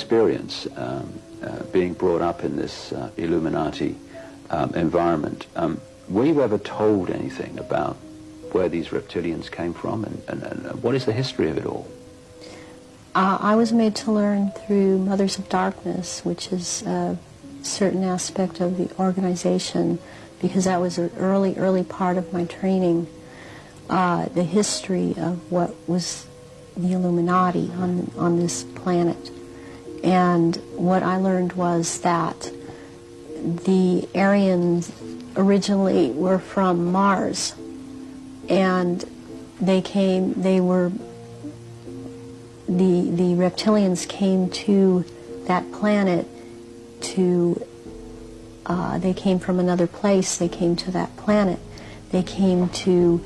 experience being brought up in this Illuminati environment, were you ever told anything about where these reptilians came from, and what is the history of it all? I was made to learn through Mothers of Darkness, which is a certain aspect of the organization, because that was an early part of my training, the history of what was the Illuminati on this planet. And what I learned was that the Aryans originally were from Mars, and the reptilians came to that planet they came from another place, they came to that planet, they came to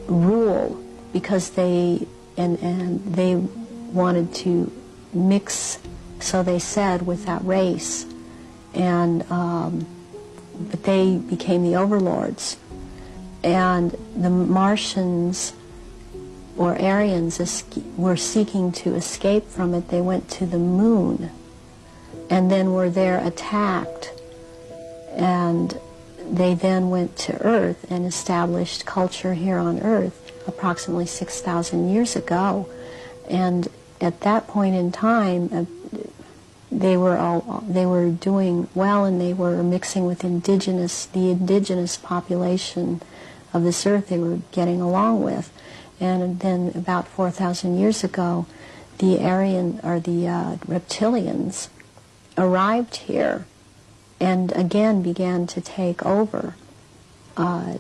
rule, because they wanted to mix, so they said, with that race, and but they became the overlords, and the Martians or Aryans were seeking to escape from it. They went to the moon and then were there attacked, and they then went to Earth and established culture here on Earth approximately 6,000 years ago. And at that point in time, they were doing well, and they were mixing with the indigenous population of this Earth. They were getting along with. And then about 4,000 years ago, the reptilians arrived here and again began to take over. And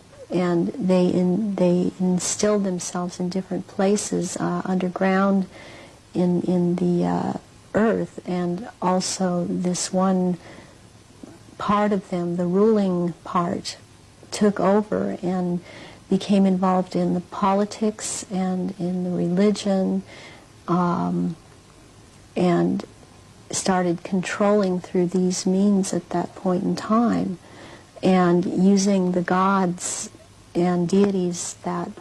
they instilled themselves in different places underground in the Earth, and also this one part of them, the ruling part, took over and became involved in the politics and in the religion, and started controlling through these means at that point in time, and using the gods and deities that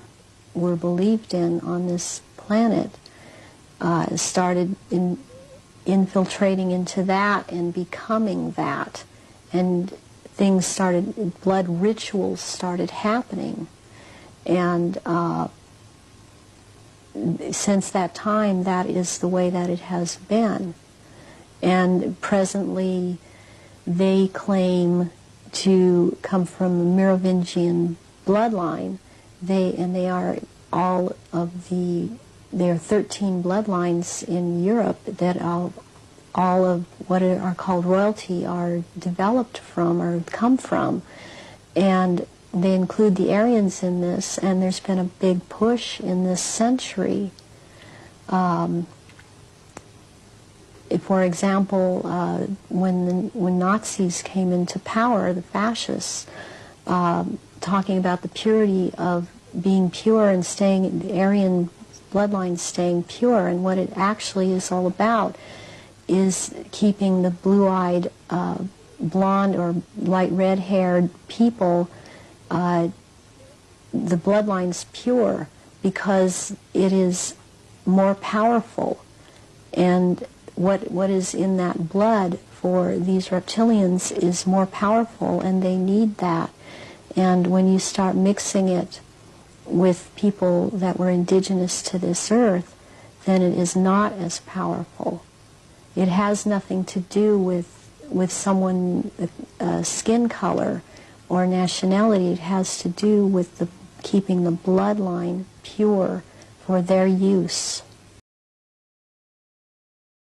were believed in on this planet, started infiltrating into that and becoming that, and things started, blood rituals started happening. And since that time, that is the way that it has been. And presently, they claim to come from a Merovingian bloodline. They are all of there are 13 bloodlines in Europe that all of what are called royalty are developed from or come from. And they include the Aryans in this, and there's been a big push in this century. For example, when Nazis came into power, the fascists, talking about the purity of being pure and staying, the Aryan bloodline staying pure, and what it actually is all about is keeping the blue-eyed, blonde or light red-haired people, the bloodline's pure, because it is more powerful. And what is in that blood for these reptilians is more powerful, and they need that. And when you start mixing it with people that were indigenous to this earth, then it is not as powerful. It has nothing to do with someone, skin color or nationality. It has to do with keeping the bloodline pure for their use.